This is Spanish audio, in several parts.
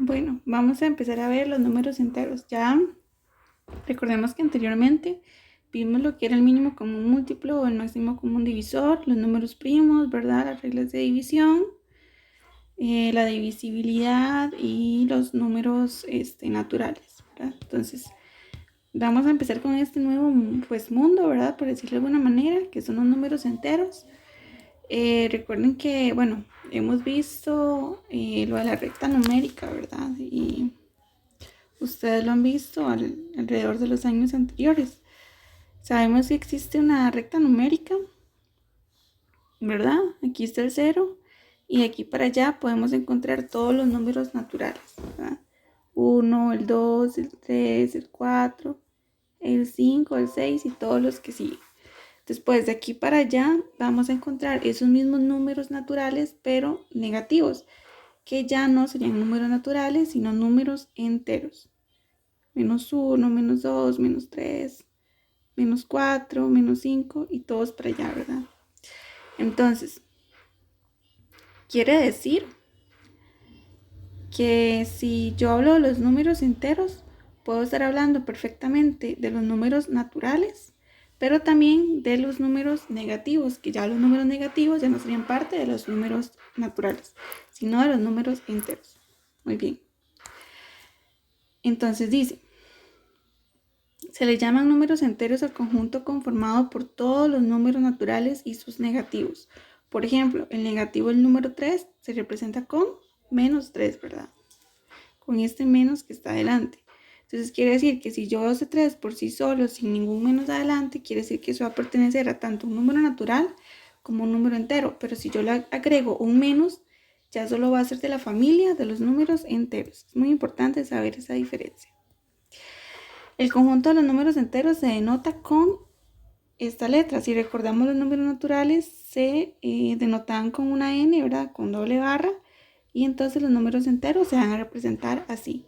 Bueno, vamos a empezar a ver los números enteros. Ya recordemos que anteriormente vimos lo que era el mínimo común múltiplo o el máximo común divisor, los números primos, ¿verdad? Las reglas de división, la divisibilidad y los números naturales, ¿verdad? Entonces, vamos a empezar con este nuevo pues mundo, ¿verdad? Por decirlo de alguna manera, que son los números enteros. Recuerden que, bueno, hemos visto lo de la recta numérica, ¿verdad? Y ustedes lo han visto alrededor de los años anteriores. Sabemos que existe una recta numérica, ¿verdad? Aquí está el cero y de aquí para allá podemos encontrar todos los números naturales, ¿verdad? 1, el 2, el 3, el 4, el 5, el 6 y todos los que siguen. Después de aquí para allá vamos a encontrar esos mismos números naturales pero negativos, que ya no serían números naturales sino números enteros. Menos 1, menos 2, menos 3, menos 4, menos 5 y todos para allá, ¿verdad? Entonces, quiere decir que si yo hablo de los números enteros, puedo estar hablando perfectamente de los números naturales, pero también de los números negativos, que ya los números negativos ya no serían parte de los números naturales, sino de los números enteros. Muy bien. Entonces dice, se le llaman números enteros al conjunto conformado por todos los números naturales y sus negativos. Por ejemplo, el negativo del número 3 se representa con menos 3, ¿verdad? Con este menos que está adelante. Entonces quiere decir que si yo veo ese 3 por sí solo, sin ningún menos adelante, quiere decir que eso va a pertenecer a tanto un número natural como un número entero. Pero si yo le agrego un menos, ya solo va a ser de la familia de los números enteros. Es muy importante saber esa diferencia. El conjunto de los números enteros se denota con esta letra. Si recordamos, los números naturales se denotan con una N, ¿verdad? Con doble barra. Y entonces los números enteros se van a representar así.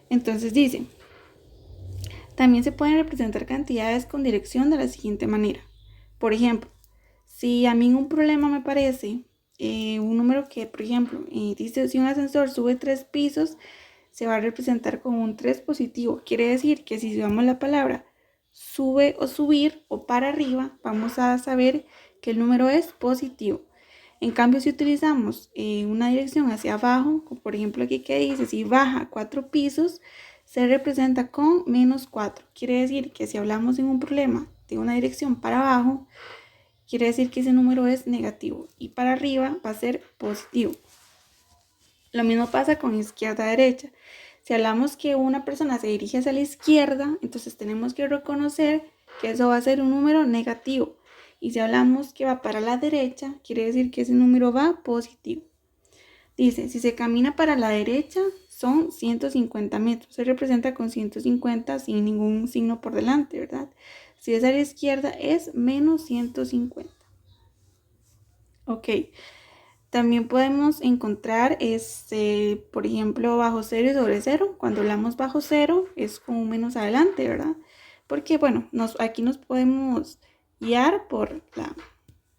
Entonces dice, también se pueden representar cantidades con dirección de la siguiente manera. Por ejemplo, si a mí un problema me parece un número que, por ejemplo, dice si un ascensor sube 3 pisos, se va a representar con un 3 positivo. Quiere decir que si usamos la palabra sube o subir o para arriba, vamos a saber que el número es positivo. En cambio, si utilizamos una dirección hacia abajo, como por ejemplo aquí que dice, si baja 4 pisos, se representa con menos 4. Quiere decir que si hablamos en un problema de una dirección para abajo, quiere decir que ese número es negativo y para arriba va a ser positivo. Lo mismo pasa con izquierda a derecha. Si hablamos que una persona se dirige hacia la izquierda, entonces tenemos que reconocer que eso va a ser un número negativo. Y si hablamos que va para la derecha, quiere decir que ese número va positivo. Dice, si se camina para la derecha, son 150 metros. Se representa con 150 sin ningún signo por delante, ¿verdad? Si es a la izquierda, es menos 150. Ok. También podemos encontrar, por ejemplo, bajo cero y sobre cero. Cuando hablamos bajo cero es con un menos adelante, ¿verdad? Porque, bueno, aquí nos podemos guiar por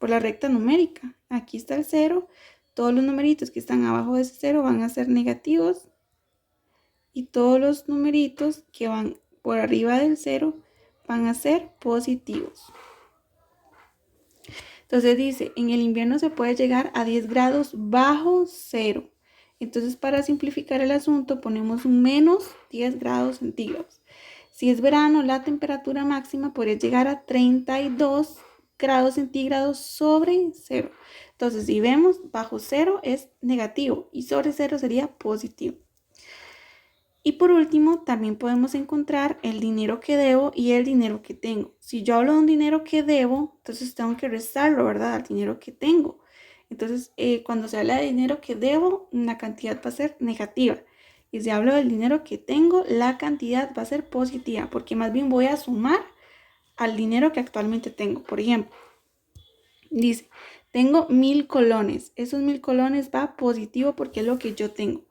la recta numérica. Aquí está el cero. Todos los numeritos que están abajo de ese cero van a ser negativos. Y todos los numeritos que van por arriba del cero van a ser positivos. Entonces dice, en el invierno se puede llegar a 10 grados bajo cero. Entonces para simplificar el asunto ponemos un menos 10 grados centígrados. Si es verano, la temperatura máxima podría llegar a 32 grados centígrados sobre cero. Entonces si vemos, bajo cero es negativo y sobre cero sería positivo. Y por último, también podemos encontrar el dinero que debo y el dinero que tengo. Si yo hablo de un dinero que debo, entonces tengo que restarlo, ¿verdad? Al dinero que tengo. Entonces, cuando se habla de dinero que debo, la cantidad va a ser negativa. Y si hablo del dinero que tengo, la cantidad va a ser positiva, porque más bien voy a sumar al dinero que actualmente tengo. Por ejemplo, dice, tengo 1000 colones. Esos 1000 colones va positivo porque es lo que yo tengo.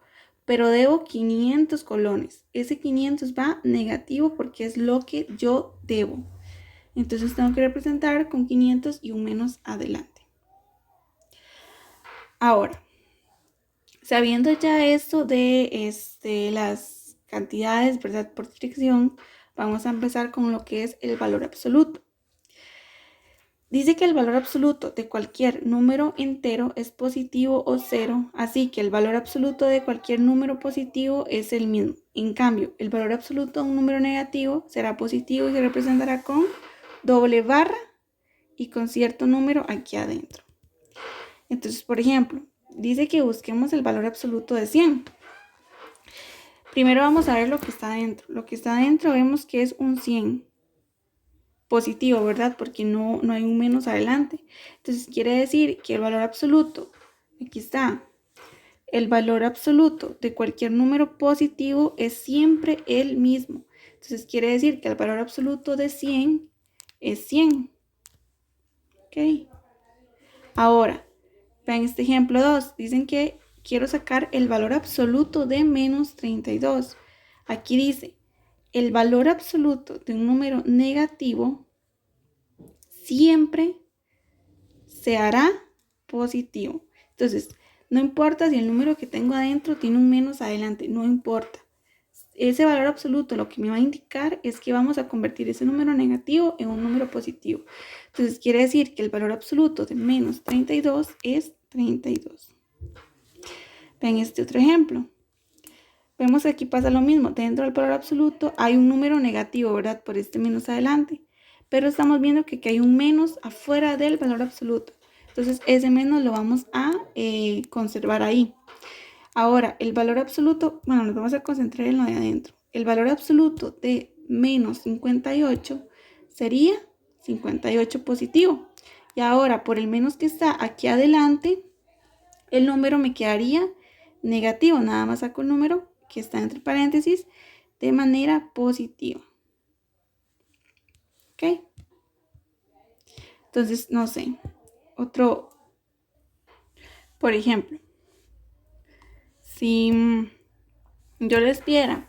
Pero debo 500 colones. Ese 500 va negativo porque es lo que yo debo. Entonces tengo que representar con 500 y un menos adelante. Ahora, Sabiendo ya esto de las cantidades, ¿verdad? Por dirección, vamos a empezar con lo que es el valor absoluto. Dice que el valor absoluto de cualquier número entero es positivo o cero, así que el valor absoluto de cualquier número positivo es el mismo. En cambio, el valor absoluto de un número negativo será positivo y se representará con doble barra y con cierto número aquí adentro. Entonces, por ejemplo, dice que busquemos el valor absoluto de 100. Primero vamos a ver lo que está adentro. Lo que está adentro vemos que es un 100. Positivo, ¿verdad? Porque no hay un menos adelante. Entonces quiere decir que el valor absoluto, aquí está, el valor absoluto de cualquier número positivo es siempre el mismo. Entonces quiere decir que el valor absoluto de 100 es 100. ¿Ok? Ahora, vean este ejemplo 2. Dicen que quiero sacar el valor absoluto de menos 32. Aquí dice, el valor absoluto de un número negativo siempre se hará positivo. Entonces, no importa si el número que tengo adentro tiene un menos adelante, no importa. Ese valor absoluto lo que me va a indicar es que vamos a convertir ese número negativo en un número positivo. Entonces, quiere decir que el valor absoluto de menos 32 es 32. Ven este otro ejemplo. Vemos que aquí pasa lo mismo. Dentro del valor absoluto hay un número negativo, ¿verdad? Por este menos adelante. Pero estamos viendo que aquí hay un menos afuera del valor absoluto. Entonces ese menos lo vamos a conservar ahí. Ahora, el valor absoluto, bueno, nos vamos a concentrar en lo de adentro. El valor absoluto de menos 58 sería 58 positivo. Y ahora, por el menos que está aquí adelante, el número me quedaría negativo. Nada más saco el número que está entre paréntesis de manera positiva. ¿Ok? Entonces, no sé. Otro, por ejemplo, si yo les diera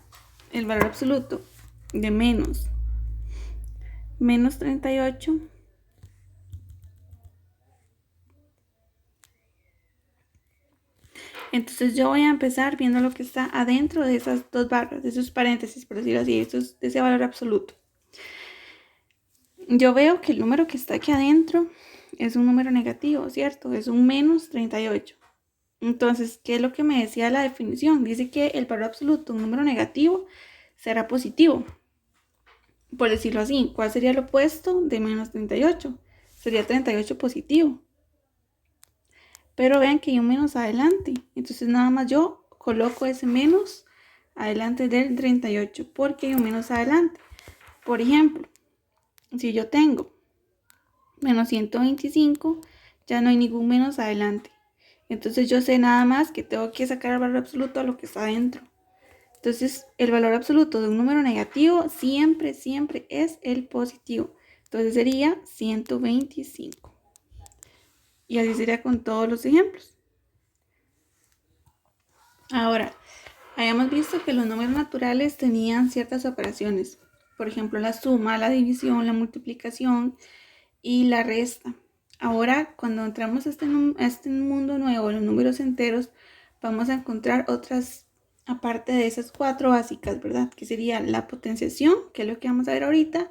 el valor absoluto de menos 38, entonces yo voy a empezar viendo lo que está adentro de esas dos barras, de esos paréntesis, por decirlo así, de ese valor absoluto. Yo veo que el número que está aquí adentro es un número negativo, ¿cierto? Es un menos 38. Entonces, ¿qué es lo que me decía la definición? Dice que el valor absoluto de un número negativo será positivo. Por decirlo así, ¿cuál sería el opuesto de menos 38? Sería 38 positivo. Pero vean que hay un menos adelante. Entonces nada más yo coloco ese menos adelante del 38 porque hay un menos adelante. Por ejemplo, si yo tengo menos 125, ya no hay ningún menos adelante. Entonces yo sé nada más que tengo que sacar el valor absoluto a lo que está adentro. Entonces el valor absoluto de un número negativo siempre es el positivo. Entonces sería 125. Y así sería con todos los ejemplos. Ahora, habíamos visto que los números naturales tenían ciertas operaciones. Por ejemplo, la suma, la división, la multiplicación y la resta. Ahora, cuando entramos a este mundo nuevo, los números enteros, vamos a encontrar otras, aparte de esas cuatro básicas, ¿verdad? Que sería la potenciación, que es lo que vamos a ver ahorita,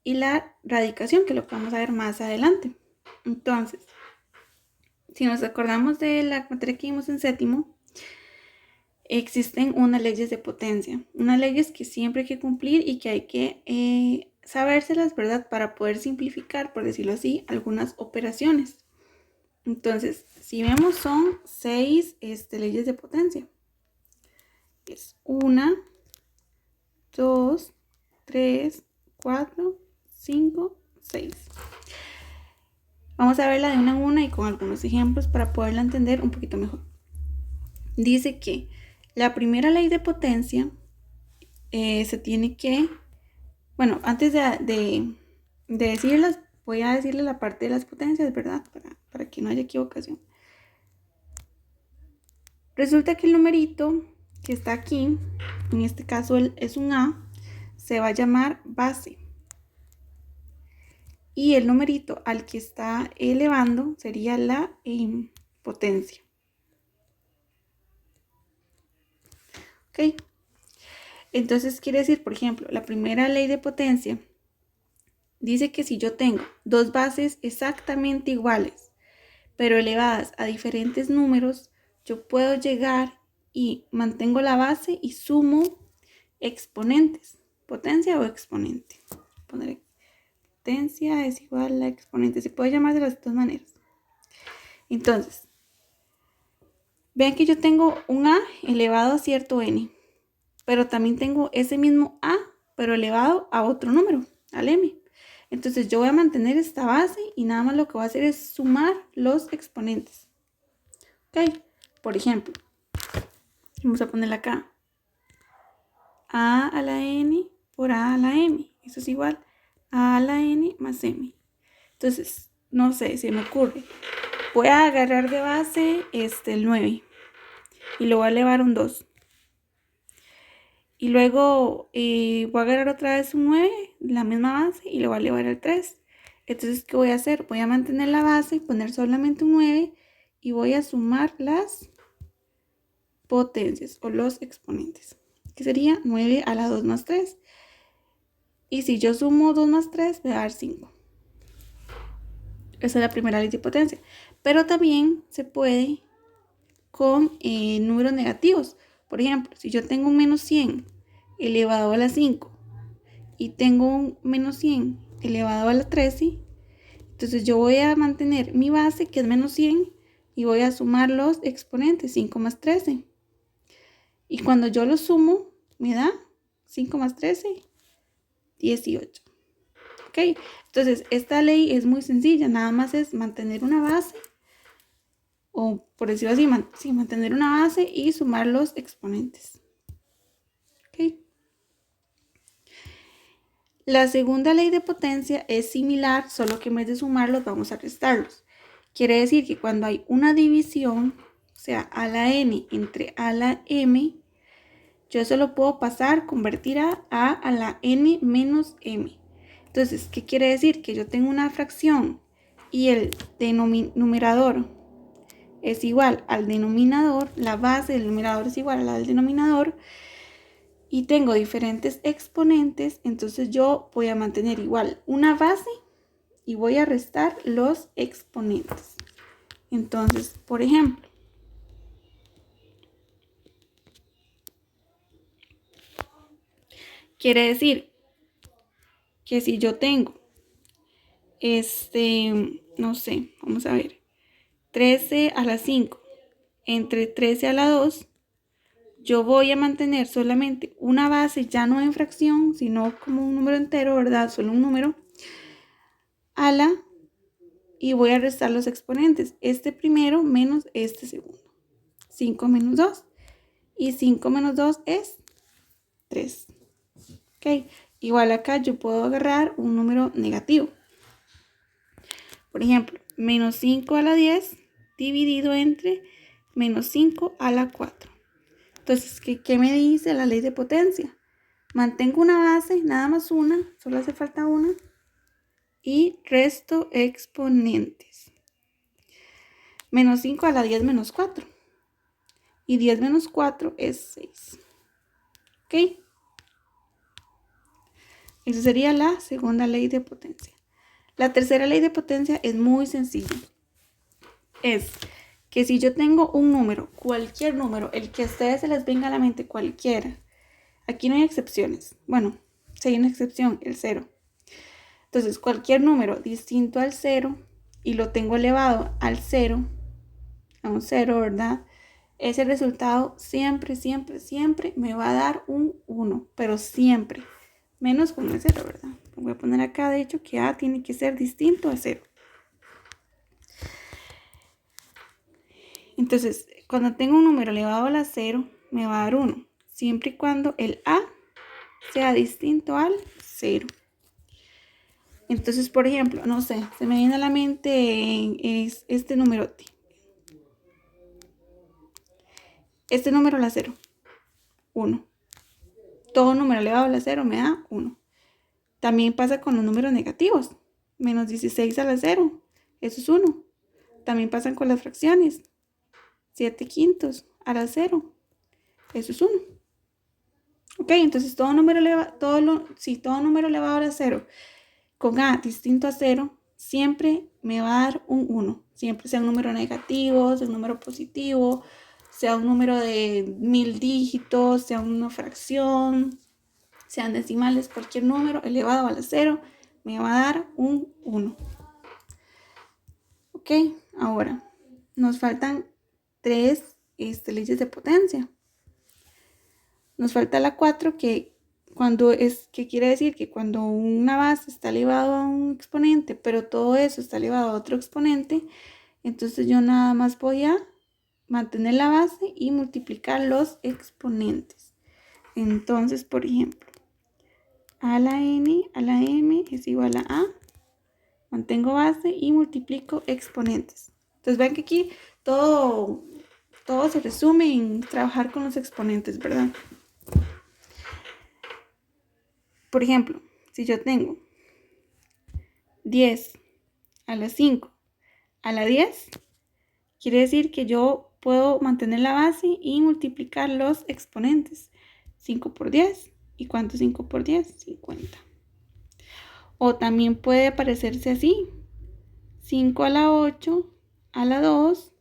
y la radicación, que es lo que vamos a ver más adelante. Entonces, si nos acordamos de la materia que vimos en séptimo, existen unas leyes de potencia, unas leyes que siempre hay que cumplir y que hay que sabérselas, ¿verdad? Para poder simplificar, por decirlo así, algunas operaciones. Entonces, si vemos, son 6 leyes de potencia. Es 1, 2, 3, 4, 5, 6. Vamos a verla de una en una y con algunos ejemplos para poderla entender un poquito mejor. Dice que la primera ley de potencia se tiene que, bueno, antes de decirlas, voy a decirle la parte de las potencias, ¿verdad? Para que no haya equivocación. Resulta que el numerito que está aquí, en este caso es un A, se va a llamar base. Y el numerito al que está elevando sería la potencia. ¿Ok? Entonces quiere decir, por ejemplo, la primera ley de potencia dice que si yo tengo dos bases exactamente iguales, pero elevadas a diferentes números, yo puedo llegar y mantengo la base y sumo exponentes, potencia o exponente. Poner potencia es igual a exponente, se puede llamar de las dos maneras. Entonces, vean que yo tengo un a elevado a cierto n, pero también tengo ese mismo a, pero elevado a otro número, al m. Entonces yo voy a mantener esta base y nada más lo que voy a hacer es sumar los exponentes. Ok, por ejemplo, vamos a ponerla acá. A a la n por a a la m. Eso es igual a la n más m. Entonces, no sé, se me ocurre. Voy a agarrar de base el 9 y lo voy a elevar un 2. Y luego voy a agarrar otra vez un 9, la misma base, y lo voy a elevar al 3. Entonces, ¿qué voy a hacer? Voy a mantener la base, poner solamente un 9 y voy a sumar las potencias o los exponentes, que sería 9 a la 2 más 3. Y si yo sumo 2 más 3, me va a dar 5. Esa es la primera ley de potencia. Pero también se puede con números negativos. Por ejemplo, si yo tengo un menos 100 elevado a la 5 y tengo un menos 100 elevado a la 13, entonces yo voy a mantener mi base, que es menos 100, y voy a sumar los exponentes, 5 más 13. Y cuando yo lo sumo, me da 5 más 13, 18. ¿Ok? Entonces, esta ley es muy sencilla, nada más es mantener una base, o por decirlo así, sí, mantener una base y sumar los exponentes. ¿Ok? La segunda ley de potencia es similar, solo que en vez de sumarlos vamos a restarlos. Quiere decir que cuando hay una división, o sea, a la n entre a la m, yo eso lo puedo pasar, convertir a la n menos m. Entonces, ¿qué quiere decir? Que yo tengo una fracción y el numerador es igual al denominador, la base del numerador es igual a la del denominador, y tengo diferentes exponentes, entonces yo voy a mantener igual una base y voy a restar los exponentes. Entonces, por ejemplo, quiere decir que si yo tengo no sé, vamos a ver, 13 a la 5 entre 13 a la 2, yo voy a mantener solamente una base, ya no en fracción, sino como un número entero, ¿verdad? Solo un número, a la, y voy a restar los exponentes. Este primero menos este segundo. 5 menos 2. Y 5 menos 2 es 3. Ok, igual acá yo puedo agarrar un número negativo. Por ejemplo, menos 5 a la 10 dividido entre menos 5 a la 4. Entonces, ¿qué me dice la ley de potencia? Mantengo una base, nada más una, solo hace falta una, y resto exponentes. Menos 5 a la 10 menos 4. Y 10 menos 4 es 6. ¿Ok? Esa sería la segunda ley de potencia. La tercera ley de potencia es muy sencilla. Es que si yo tengo un número, cualquier número, el que a ustedes se les venga a la mente, cualquiera, aquí no hay excepciones. Bueno, si hay una excepción, el 0. Entonces, cualquier número distinto al 0 y lo tengo elevado al 0, a un 0, ¿verdad? Ese resultado siempre, siempre, siempre me va a dar un 1, pero siempre, menos con el 0, ¿verdad? Voy a poner acá, de hecho, que A tiene que ser distinto a 0. Entonces, cuando tengo un número elevado a la 0, me va a dar 1, siempre y cuando el A sea distinto al 0. Entonces, por ejemplo, no sé, se me viene a la mente es este número T. Este número a la 0, 1. Todo número elevado a la 0 me da 1. También pasa con los números negativos. Menos 16 a la 0, eso es 1. También pasan con las fracciones. 7 quintos a la 0, eso es 1. Ok, entonces todo número elevado a la 0 con A distinto a 0 siempre me va a dar un 1. Siempre sea un número negativo, sea un número positivo, sea un número de 1000 dígitos, sea una fracción, sean decimales, cualquier número elevado a la 0 me va a dar un 1. Ok, ahora nos faltan 3 leyes de potencia. Nos falta la 4 que quiere decir que cuando una base está elevado a un exponente, pero todo eso está elevado a otro exponente, entonces yo nada más voy a mantener la base y multiplicar los exponentes. Entonces, por ejemplo, a la n a la m es igual a mantengo base y multiplico exponentes. Entonces ven que aquí todo se resume en trabajar con los exponentes, ¿verdad? Por ejemplo, si yo tengo 10 a la 5 a la 10, quiere decir que yo puedo mantener la base y multiplicar los exponentes. 5 por 10. ¿Y cuánto es 5 por 10? 50. O también puede parecerse así. 5 a la 8, a la 2,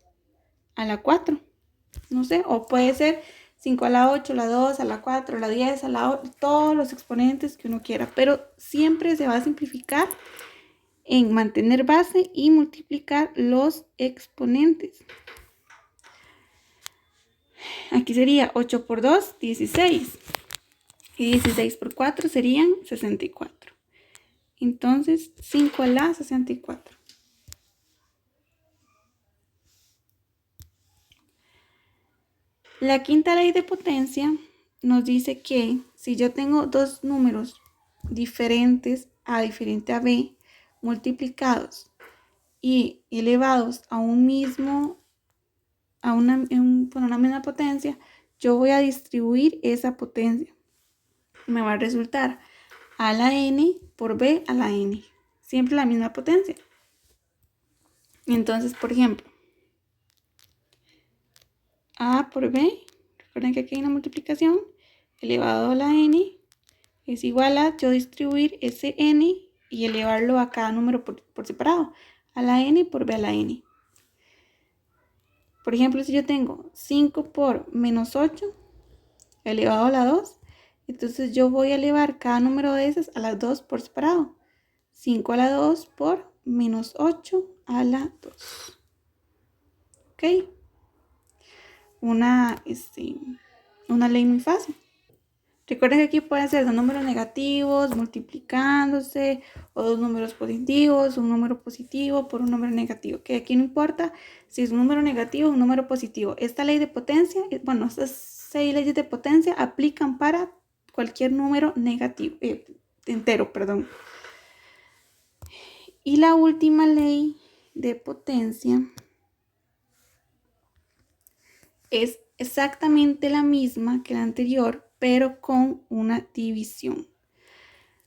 a la 4. No sé, o puede ser 5 a la 8, a la 2, a la 4, a la 10, a la 8, todos los exponentes que uno quiera. Pero siempre se va a simplificar en mantener base y multiplicar los exponentes. Aquí sería 8 por 2, 16. Y 16 por 4 serían 64. Entonces, 5 a la 64. La quinta ley de potencia nos dice que si yo tengo dos números diferentes A diferente a B, multiplicados y elevados a un mismo, por una misma potencia, yo voy a distribuir esa potencia. Me va a resultar a la n por b a la n. Siempre la misma potencia. Entonces, por ejemplo, a por b, recuerden que aquí hay una multiplicación, elevado a la n es igual a yo distribuir ese n y elevarlo a cada número por separado, a la n por b a la n. Por ejemplo, si yo tengo 5 por menos 8 elevado a la 2, entonces yo voy a elevar cada número de esas a las 2 por separado. 5 a la 2 por menos 8 a la 2. ¿Ok? Una ley muy fácil. Recuerden que aquí pueden ser dos números negativos multiplicándose, o dos números positivos, un número positivo por un número negativo, que aquí no importa si es un número negativo o un número positivo. Esta ley de potencia, estas 6 leyes de potencia aplican para cualquier número negativo, entero, perdón. Y la última ley de potencia es exactamente la misma que la anterior, pero con una división.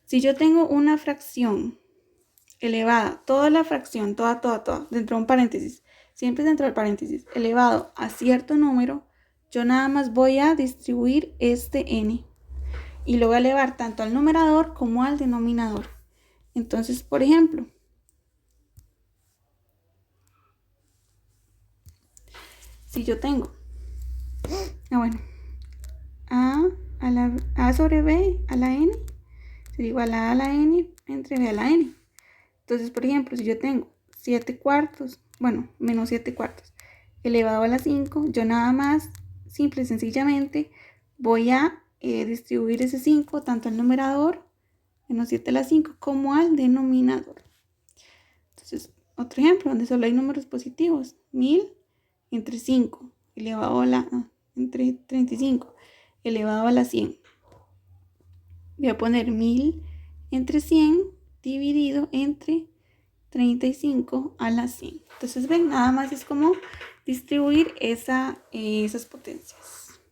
Si yo tengo una fracción elevada, toda la fracción, toda, dentro de un paréntesis, siempre dentro del paréntesis, elevado a cierto número, yo nada más voy a distribuir este n y lo voy a elevar tanto al numerador como al denominador. Entonces, por ejemplo, si yo tengo, a sobre b a la n sería igual a la n entre b a la n. Entonces, por ejemplo, si yo tengo 7 cuartos, menos 7 cuartos elevado a la 5, yo nada más, simple y sencillamente, voy a distribuir ese 5 tanto al numerador, menos 7 a la 5, como al denominador. Entonces, otro ejemplo, donde solo hay números positivos, 1000 entre 5, elevado a la, entre 35, elevado a la 100. Voy a poner 1000 entre 100 dividido entre 35 a la 100. Entonces ven, nada más es como distribuir esas potencias.